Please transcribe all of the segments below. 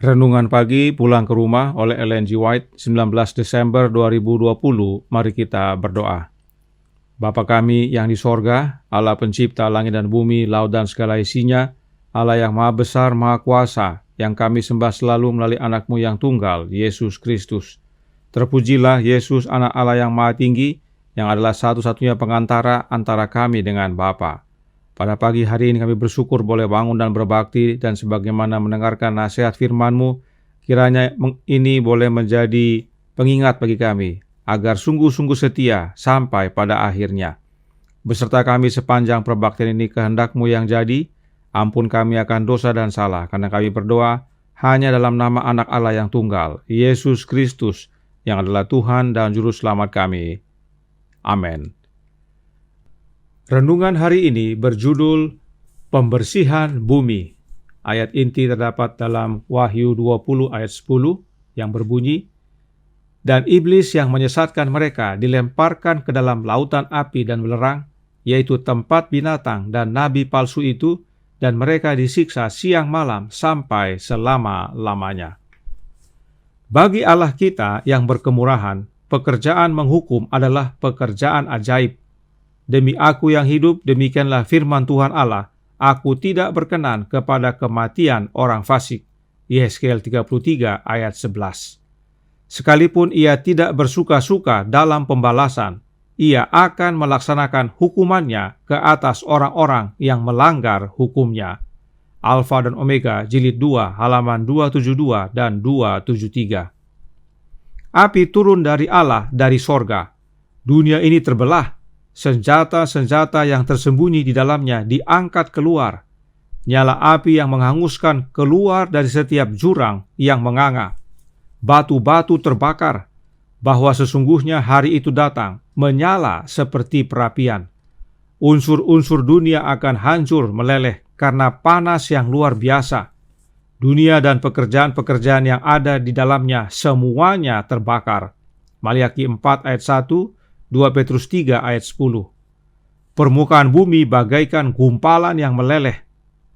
Renungan pagi pulang ke rumah oleh Ellen G. White, 19 Desember 2020. Mari kita berdoa. Bapa kami yang di sorga, Allah pencipta langit dan bumi, laut dan segala isinya, Allah yang maha besar, maha kuasa, yang kami sembah selalu melalui anak-Mu yang tunggal, Yesus Kristus. Terpujilah Yesus, anak Allah yang maha tinggi, yang adalah satu-satunya pengantara antara kami dengan Bapa. Pada pagi hari ini kami bersyukur boleh bangun dan berbakti, dan sebagaimana mendengarkan nasihat firman-Mu, kiranya ini boleh menjadi pengingat bagi kami, agar sungguh-sungguh setia sampai pada akhirnya. Beserta kami sepanjang perbaktian ini kehendak-Mu yang jadi, ampun kami akan dosa dan salah, karena kami berdoa hanya dalam nama anak Allah yang tunggal, Yesus Kristus, yang adalah Tuhan dan Juru Selamat kami. Amin. Renungan hari ini berjudul Pembersihan Bumi. Ayat inti terdapat dalam Wahyu 20 ayat 10 yang berbunyi, "Dan iblis yang menyesatkan mereka dilemparkan ke dalam lautan api dan belerang, yaitu tempat binatang dan nabi palsu itu, dan mereka disiksa siang malam sampai selama-lamanya." Bagi Allah kita yang berkemurahan, pekerjaan menghukum adalah pekerjaan ajaib. Demi aku yang hidup, demikianlah firman Tuhan Allah, aku tidak berkenan kepada kematian orang fasik. Yeskel 33 ayat 11. Sekalipun ia tidak bersuka-suka dalam pembalasan, ia akan melaksanakan hukumannya ke atas orang-orang yang melanggar hukumnya. Alfa dan Omega, jilid 2, halaman 272 dan 273. Api turun dari Allah dari sorga. Dunia ini terbelah. Senjata-senjata yang tersembunyi di dalamnya diangkat keluar. Nyala api yang menghanguskan keluar dari setiap jurang yang menganga. Batu-batu terbakar, bahwa sesungguhnya hari itu datang, menyala seperti perapian. Unsur-unsur dunia akan hancur meleleh karena panas yang luar biasa. Dunia dan pekerjaan-pekerjaan yang ada di dalamnya semuanya terbakar. Maliaki 4 ayat 1, 2 Petrus 3 ayat 10. Permukaan bumi bagaikan gumpalan yang meleleh,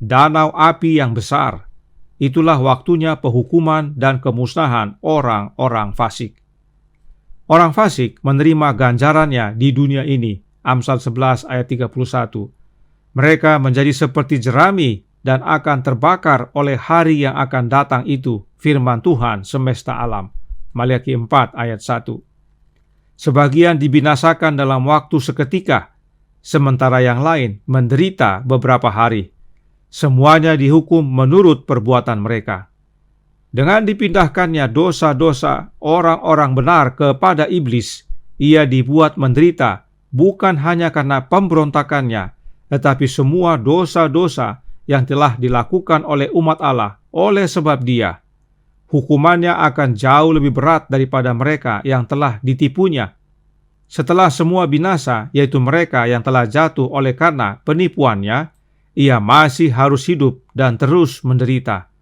danau api yang besar. Itulah waktunya penghukuman dan kemusnahan orang-orang fasik. Orang fasik menerima ganjarannya di dunia ini. Amsal 11 ayat 31. Mereka menjadi seperti jerami dan akan terbakar oleh hari yang akan datang itu, firman Tuhan semesta alam. Maliaki 4 ayat 1. Sebagian dibinasakan dalam waktu seketika, sementara yang lain menderita beberapa hari. Semuanya dihukum menurut perbuatan mereka. Dengan dipindahkannya dosa-dosa orang-orang benar kepada iblis, ia dibuat menderita bukan hanya karena pemberontakannya, tetapi semua dosa-dosa yang telah dilakukan oleh umat Allah oleh sebab dia. Hukumannya akan jauh lebih berat daripada mereka yang telah ditipunya. Setelah semua binasa, yaitu mereka yang telah jatuh oleh karena penipuannya, ia masih harus hidup dan terus menderita.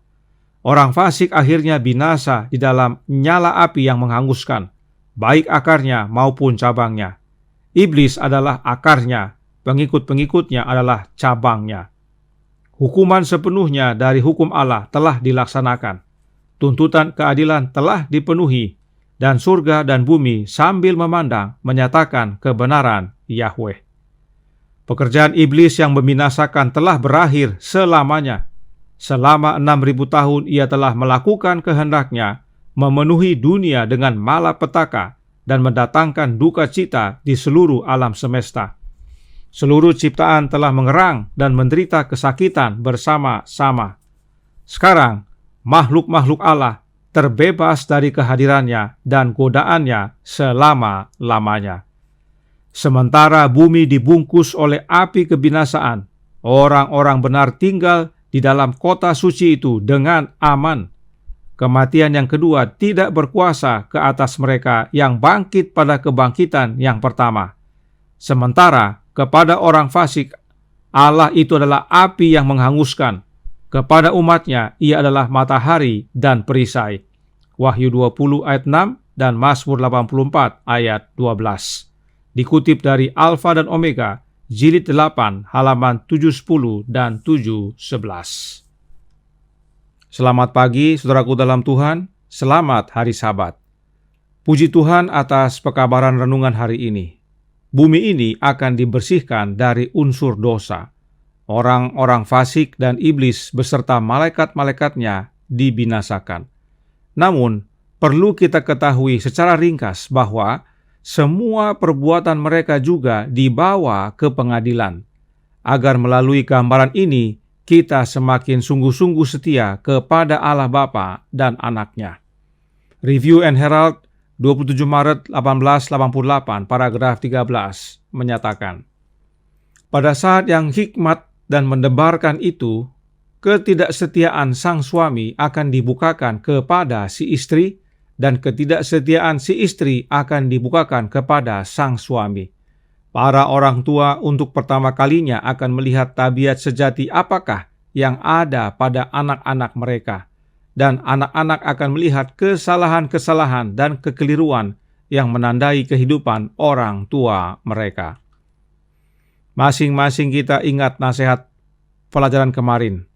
Orang fasik akhirnya binasa di dalam nyala api yang menghanguskan, baik akarnya maupun cabangnya. Iblis adalah akarnya, pengikut-pengikutnya adalah cabangnya. Hukuman sepenuhnya dari hukum Allah telah dilaksanakan. Tuntutan keadilan telah dipenuhi, dan surga dan bumi sambil memandang menyatakan kebenaran Yahweh. Pekerjaan iblis yang membinasakan telah berakhir selamanya. Selama 6.000 tahun ia telah melakukan kehendaknya, memenuhi dunia dengan malapetaka dan mendatangkan duka cita di seluruh alam semesta. Seluruh ciptaan telah mengerang dan menderita kesakitan bersama-sama. Sekarang, makhluk-makhluk Allah terbebas dari kehadirannya dan godaannya selama-lamanya. Sementara bumi dibungkus oleh api kebinasaan, orang-orang benar tinggal di dalam kota suci itu dengan aman. Kematian yang kedua tidak berkuasa ke atas mereka yang bangkit pada kebangkitan yang pertama. Sementara kepada orang fasik, Allah itu adalah api yang menghanguskan. Kepada umatnya, ia adalah matahari dan perisai. Wahyu 20 ayat 6 dan Mazmur 84 ayat 12. Dikutip dari Alfa dan Omega, jilid 8, halaman 710 dan 711. Selamat pagi, saudaraku dalam Tuhan. Selamat hari Sabat. Puji Tuhan atas pekabaran renungan hari ini. Bumi ini akan dibersihkan dari unsur dosa. Orang-orang fasik dan iblis beserta malaikat-malaikatnya dibinasakan. Namun, perlu kita ketahui secara ringkas bahwa semua perbuatan mereka juga dibawa ke pengadilan. Agar melalui gambaran ini, kita semakin sungguh-sungguh setia kepada Allah Bapa dan Anaknya. Review and Herald 27 Maret 1888, paragraf 13, menyatakan, pada saat yang hikmat dan mendebarkan itu, ketidaksetiaan sang suami akan dibukakan kepada si istri, dan ketidaksetiaan si istri akan dibukakan kepada sang suami. Para orang tua untuk pertama kalinya akan melihat tabiat sejati apakah yang ada pada anak-anak mereka, dan anak-anak akan melihat kesalahan-kesalahan dan kekeliruan yang menandai kehidupan orang tua mereka. Masing-masing kita ingat nasihat pelajaran kemarin.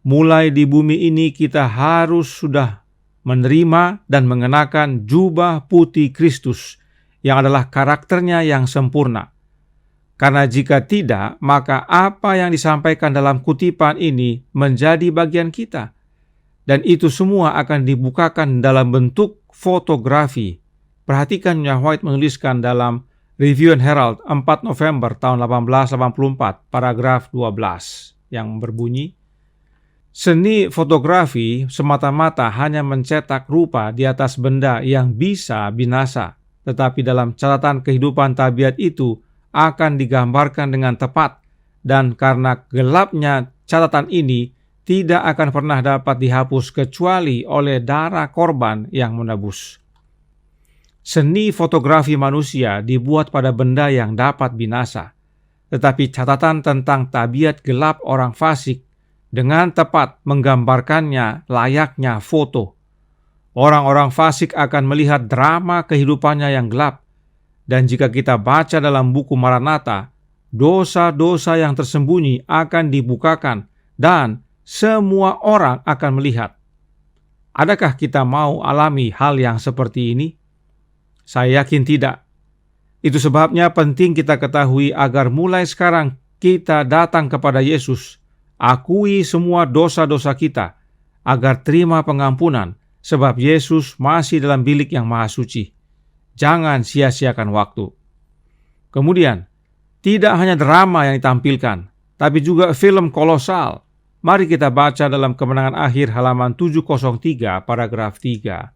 Mulai di bumi ini kita harus sudah menerima dan mengenakan jubah putih Kristus yang adalah karakternya yang sempurna. Karena jika tidak, maka apa yang disampaikan dalam kutipan ini menjadi bagian kita. Dan itu semua akan dibukakan dalam bentuk fotografi. Perhatikan Nyonya White menuliskan dalam Review and Herald 4 November tahun 1884, paragraf 12, yang berbunyi, seni fotografi semata-mata hanya mencetak rupa di atas benda yang bisa binasa, tetapi dalam catatan kehidupan tabiat itu akan digambarkan dengan tepat, dan karena gelapnya catatan ini tidak akan pernah dapat dihapus kecuali oleh darah korban yang menebus. Seni fotografi manusia dibuat pada benda yang dapat binasa, tetapi catatan tentang tabiat gelap orang fasik dengan tepat menggambarkannya layaknya foto. Orang-orang fasik akan melihat drama kehidupannya yang gelap, dan jika kita baca dalam buku Maranatha, dosa-dosa yang tersembunyi akan dibukakan dan semua orang akan melihat. Adakah kita mau alami hal yang seperti ini? Saya yakin tidak. Itu sebabnya penting kita ketahui agar mulai sekarang kita datang kepada Yesus, akui semua dosa-dosa kita, agar terima pengampunan, sebab Yesus masih dalam bilik yang maha suci. Jangan sia-siakan waktu. Kemudian, tidak hanya drama yang ditampilkan, tapi juga film kolosal. Mari kita baca dalam Kemenangan Akhir halaman 703, paragraf 3.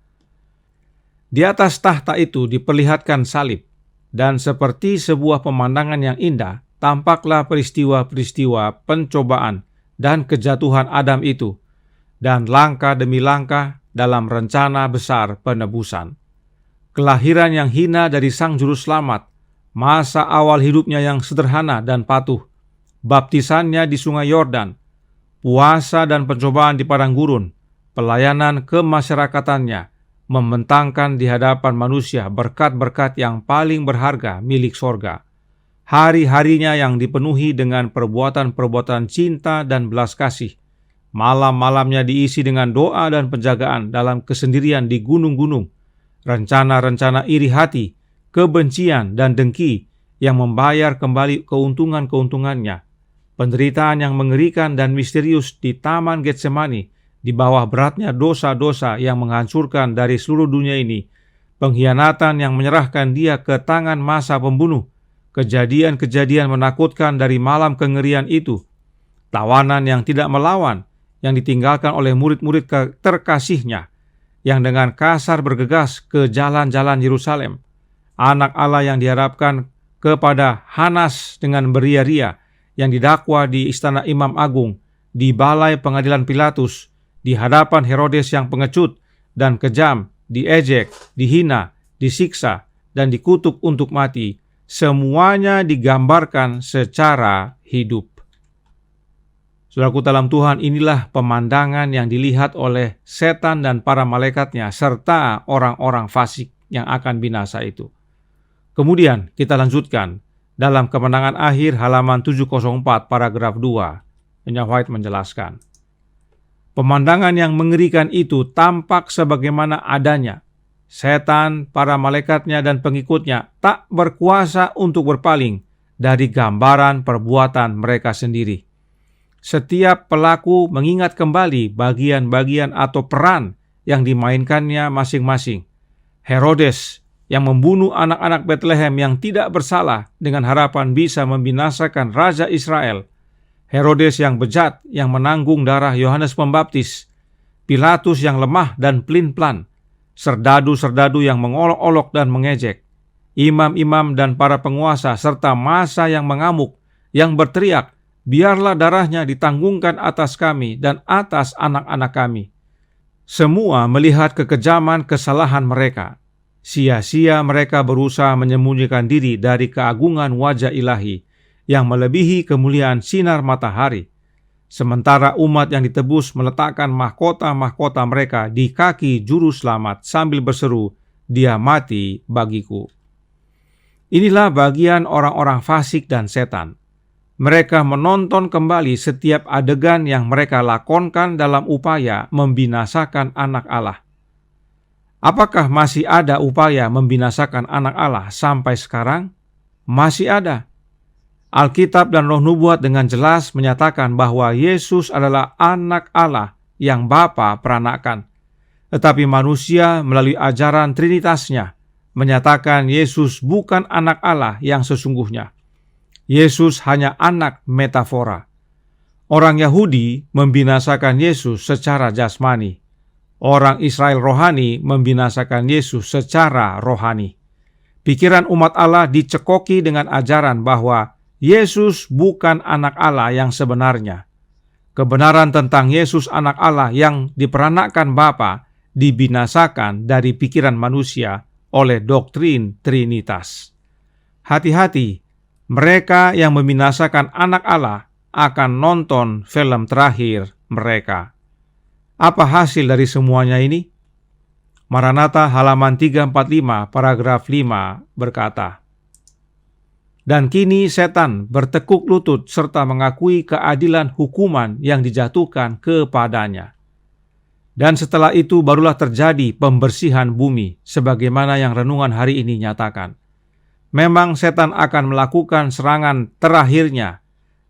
Di atas tahta itu diperlihatkan salib, dan seperti sebuah pemandangan yang indah, tampaklah peristiwa-peristiwa pencobaan dan kejatuhan Adam itu, dan langkah demi langkah dalam rencana besar penebusan. Kelahiran yang hina dari Sang Juru Selamat, masa awal hidupnya yang sederhana dan patuh, baptisannya di Sungai Yordan, puasa dan pencobaan di padang gurun, pelayanan kemasyarakatannya, membentangkan di hadapan manusia berkat-berkat yang paling berharga milik sorga. Hari-harinya yang dipenuhi dengan perbuatan-perbuatan cinta dan belas kasih. Malam-malamnya diisi dengan doa dan penjagaan dalam kesendirian di gunung-gunung. Rencana-rencana iri hati, kebencian dan dengki yang membayar kembali keuntungan-keuntungannya. Penderitaan yang mengerikan dan misterius di Taman Getsemani, di bawah beratnya dosa-dosa yang menghancurkan dari seluruh dunia ini, pengkhianatan yang menyerahkan dia ke tangan massa pembunuh, kejadian-kejadian menakutkan dari malam kengerian itu, tawanan yang tidak melawan, yang ditinggalkan oleh murid-murid terkasihnya, yang dengan kasar bergegas ke jalan-jalan Yerusalem, anak Allah yang diharapkan kepada Hanas dengan beria-ria, yang didakwa di istana Imam Agung, di balai pengadilan Pilatus, di hadapan Herodes yang pengecut dan kejam, diejek, dihina, disiksa, dan dikutuk untuk mati. Semuanya digambarkan secara hidup. Saudaraku dalam Tuhan, inilah pemandangan yang dilihat oleh setan dan para malaikatnya, serta orang-orang fasik yang akan binasa itu. Kemudian kita lanjutkan dalam Kemenangan Akhir halaman 704, paragraf 2. Nyonya White menjelaskan, Pemandangan yang mengerikan itu tampak sebagaimana adanya. Setan, para malaikatnya, dan pengikutnya tak berkuasa untuk berpaling dari gambaran perbuatan mereka sendiri. Setiap pelaku mengingat kembali bagian-bagian atau peran yang dimainkannya masing-masing. Herodes yang membunuh anak-anak Betlehem yang tidak bersalah dengan harapan bisa membinasakan Raja Israel. Herodes yang bejat yang menanggung darah Yohanes Pembaptis. Pilatus yang lemah dan pelin-pelan. Serdadu-serdadu yang mengolok-olok dan mengejek. Imam-imam dan para penguasa serta massa yang mengamuk, yang berteriak, "Biarlah darahnya ditanggungkan atas kami dan atas anak-anak kami." Semua melihat kekejaman kesalahan mereka. Sia-sia mereka berusaha menyembunyikan diri dari keagungan wajah ilahi yang melebihi kemuliaan sinar matahari. Sementara umat yang ditebus meletakkan mahkota-mahkota mereka di kaki juru selamat sambil berseru, "Dia mati bagiku." Inilah bagian orang-orang fasik dan setan. Mereka menonton kembali setiap adegan yang mereka lakonkan dalam upaya membinasakan anak Allah. Apakah masih ada upaya membinasakan anak Allah sampai sekarang? Masih ada. Alkitab dan Roh Nubuat dengan jelas menyatakan bahwa Yesus adalah anak Allah yang Bapa peranakan. Tetapi manusia melalui ajaran Trinitasnya menyatakan Yesus bukan anak Allah yang sesungguhnya. Yesus hanya anak metafora. Orang Yahudi membinasakan Yesus secara jasmani. Orang Israel rohani membinasakan Yesus secara rohani. Pikiran umat Allah dicekoki dengan ajaran bahwa Yesus bukan anak Allah yang sebenarnya. Kebenaran tentang Yesus anak Allah yang diperanakkan Bapa dibinasakan dari pikiran manusia oleh doktrin Trinitas. Hati-hati, mereka yang membinasakan anak Allah akan nonton film terakhir mereka. Apa hasil dari semuanya ini? Maranatha halaman 345 paragraf 5 berkata, "Dan kini setan bertekuk lutut serta mengakui keadilan hukuman yang dijatuhkan kepadanya. Dan setelah itu barulah terjadi pembersihan bumi, sebagaimana yang renungan hari ini nyatakan. Memang setan akan melakukan serangan terakhirnya,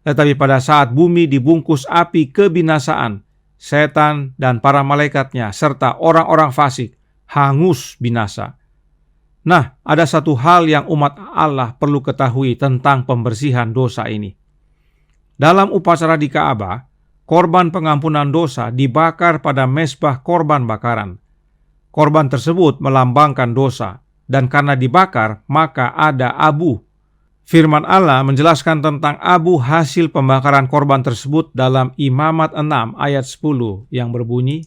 tetapi pada saat bumi dibungkus api kebinasaan, setan dan para malaikatnya serta orang-orang fasik hangus binasa." Nah, ada satu hal yang umat Allah perlu ketahui tentang pembersihan dosa ini. Dalam upacara di Ka'bah, korban pengampunan dosa dibakar pada mezbah korban bakaran. Korban tersebut melambangkan dosa, dan karena dibakar, maka ada abu. Firman Allah menjelaskan tentang abu hasil pembakaran korban tersebut dalam Imamat 6 ayat 10 yang berbunyi,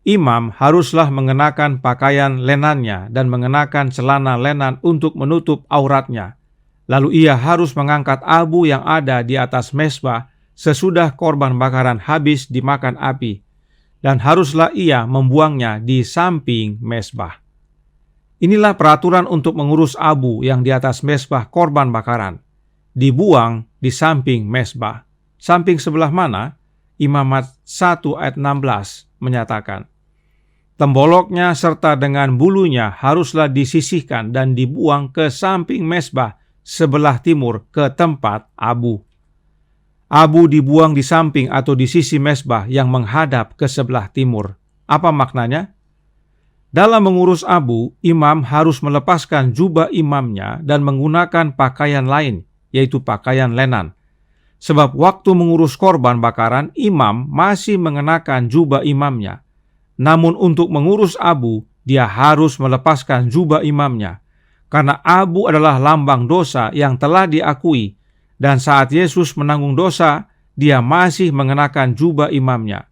"Imam haruslah mengenakan pakaian lenannya dan mengenakan celana lenan untuk menutup auratnya. Lalu ia harus mengangkat abu yang ada di atas mezbah sesudah korban bakaran habis dimakan api, dan haruslah ia membuangnya di samping mezbah." Inilah peraturan untuk mengurus abu yang di atas mezbah korban bakaran. Dibuang di samping mezbah. Samping sebelah mana? Imamat 1 ayat 16 menyatakan, "Temboloknya serta dengan bulunya haruslah disisihkan dan dibuang ke samping mezbah sebelah timur ke tempat abu." Abu dibuang di samping atau di sisi mezbah yang menghadap ke sebelah timur. Apa maknanya? Dalam mengurus abu, imam harus melepaskan jubah imamnya dan menggunakan pakaian lain, yaitu pakaian lenan. Sebab waktu mengurus korban bakaran, imam masih mengenakan jubah imamnya. Namun untuk mengurus abu, dia harus melepaskan jubah imamnya. Karena abu adalah lambang dosa yang telah diakui, dan saat Yesus menanggung dosa, dia masih mengenakan jubah imamnya.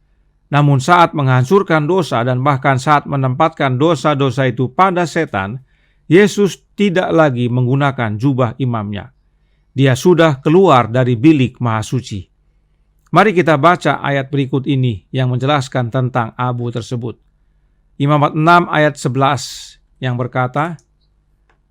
Namun saat menghancurkan dosa dan bahkan saat menempatkan dosa-dosa itu pada setan, Yesus tidak lagi menggunakan jubah imamnya. Dia sudah keluar dari bilik maha suci. Mari kita baca ayat berikut ini yang menjelaskan tentang abu tersebut. Imamat 6 ayat 11 yang berkata,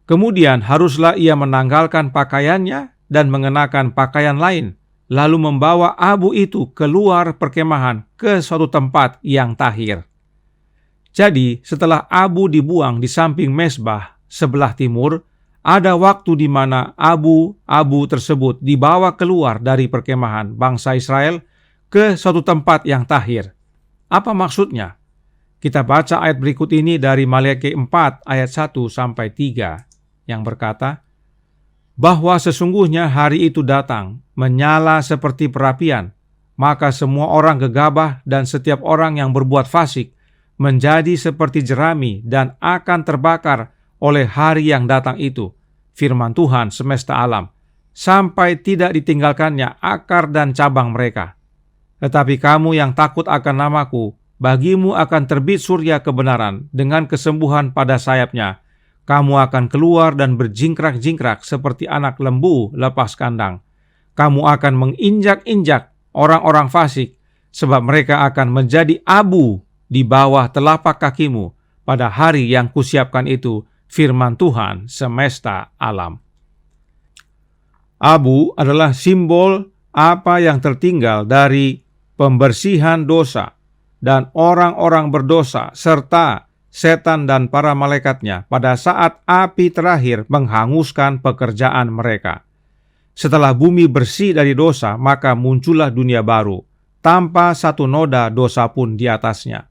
"Kemudian haruslah ia menanggalkan pakaiannya dan mengenakan pakaian lain, lalu membawa abu itu keluar perkemahan ke suatu tempat yang tahir. Jadi, setelah abu dibuang di samping mezbah sebelah timur, ada waktu di mana abu-abu tersebut dibawa keluar dari perkemahan bangsa Israel ke suatu tempat yang tahir. Apa maksudnya? Kita baca ayat berikut ini dari Maleakhi 4 ayat 1-3 yang berkata, bahwa sesungguhnya hari itu datang, menyala seperti perapian, maka semua orang gegabah dan setiap orang yang berbuat fasik menjadi seperti jerami dan akan terbakar oleh hari yang datang itu, firman Tuhan semesta alam, sampai tidak ditinggalkannya akar dan cabang mereka. Tetapi kamu yang takut akan namaku, bagimu akan terbit surya kebenaran dengan kesembuhan pada sayapnya. Kamu akan keluar dan berjingkrak-jingkrak seperti anak lembu lepas kandang. Kamu akan menginjak-injak orang-orang fasik, sebab mereka akan menjadi abu di bawah telapak kakimu pada hari yang kusiapkan itu, firman Tuhan semesta alam. Abu adalah simbol apa yang tertinggal dari pembersihan dosa dan orang-orang berdosa serta setan dan para malaikatnya pada saat api terakhir menghanguskan pekerjaan mereka. Setelah bumi bersih dari dosa, maka muncullah dunia baru, tanpa satu noda dosa pun di atasnya.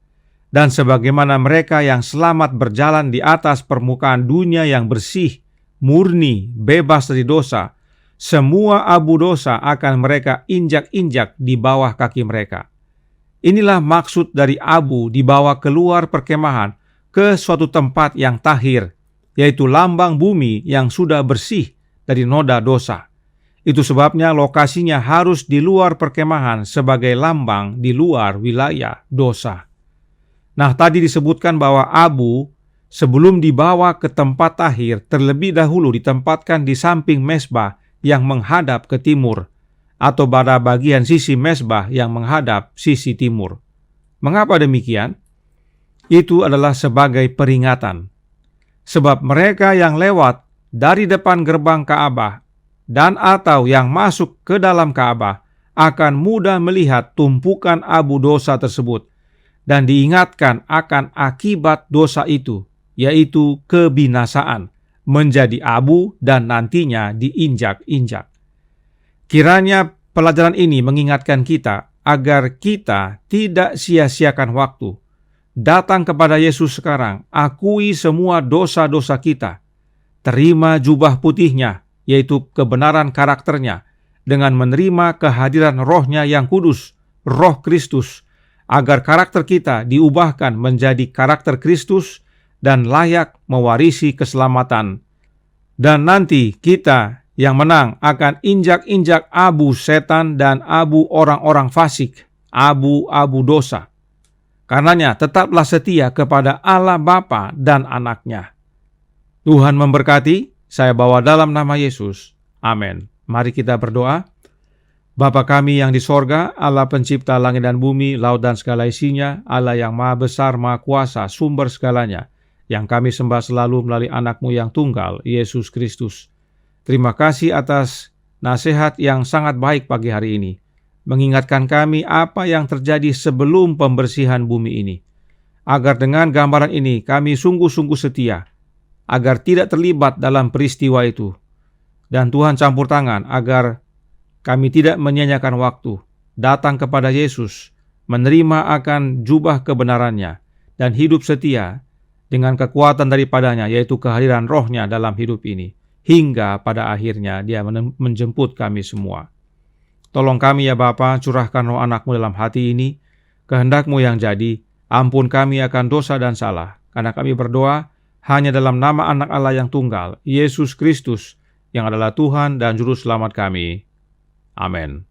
Dan sebagaimana mereka yang selamat berjalan di atas permukaan dunia yang bersih, murni, bebas dari dosa, semua abu dosa akan mereka injak-injak di bawah kaki mereka. Inilah maksud dari abu dibawa keluar perkemahan ke suatu tempat yang tahir, yaitu lambang bumi yang sudah bersih dari noda dosa. Itu sebabnya lokasinya harus di luar perkemahan sebagai lambang di luar wilayah dosa. Nah, tadi disebutkan bahwa abu sebelum dibawa ke tempat tahir terlebih dahulu ditempatkan di samping mezbah yang menghadap ke timur, atau pada bagian sisi mezbah yang menghadap sisi timur. Mengapa demikian? Itu adalah sebagai peringatan. Sebab mereka yang lewat dari depan gerbang Ka'bah dan atau yang masuk ke dalam Ka'bah akan mudah melihat tumpukan abu dosa tersebut dan diingatkan akan akibat dosa itu, yaitu kebinasaan, menjadi abu dan nantinya diinjak-injak. Kiranya pelajaran ini mengingatkan kita agar kita tidak sia-siakan waktu. Datang kepada Yesus sekarang, akui semua dosa-dosa kita. Terima jubah putihnya, yaitu kebenaran karakternya, dengan menerima kehadiran Roh-Nya yang kudus, Roh Kristus, agar karakter kita diubahkan menjadi karakter Kristus dan layak mewarisi keselamatan. Dan nanti kita yang menang akan injak-injak abu setan dan abu orang-orang fasik, abu-abu dosa. Karenanya tetaplah setia kepada Allah Bapa dan Anak-Nya. Tuhan memberkati, saya bawa dalam nama Yesus. Amin. Mari kita berdoa. Bapa kami yang di sorga, Allah pencipta langit dan bumi, laut dan segala isinya, Allah yang maha besar, maha kuasa, sumber segalanya, yang kami sembah selalu melalui anak-Mu yang tunggal, Yesus Kristus. Terima kasih atas nasihat yang sangat baik pagi hari ini, mengingatkan kami apa yang terjadi sebelum pembersihan bumi ini, agar dengan gambaran ini kami sungguh-sungguh setia, agar tidak terlibat dalam peristiwa itu. Dan Tuhan campur tangan agar kami tidak menyia-nyiakan waktu, datang kepada Yesus, menerima akan jubah kebenarannya, dan hidup setia dengan kekuatan daripadanya, yaitu kehadiran Roh-Nya dalam hidup ini, hingga pada akhirnya Dia menjemput kami semua. Tolong kami ya Bapa, curahkan roh anak-Mu dalam hati ini, kehendak-Mu yang jadi, ampun kami akan dosa dan salah, karena kami berdoa hanya dalam nama anak Allah yang tunggal, Yesus Kristus, yang adalah Tuhan dan Juru Selamat kami. Amin.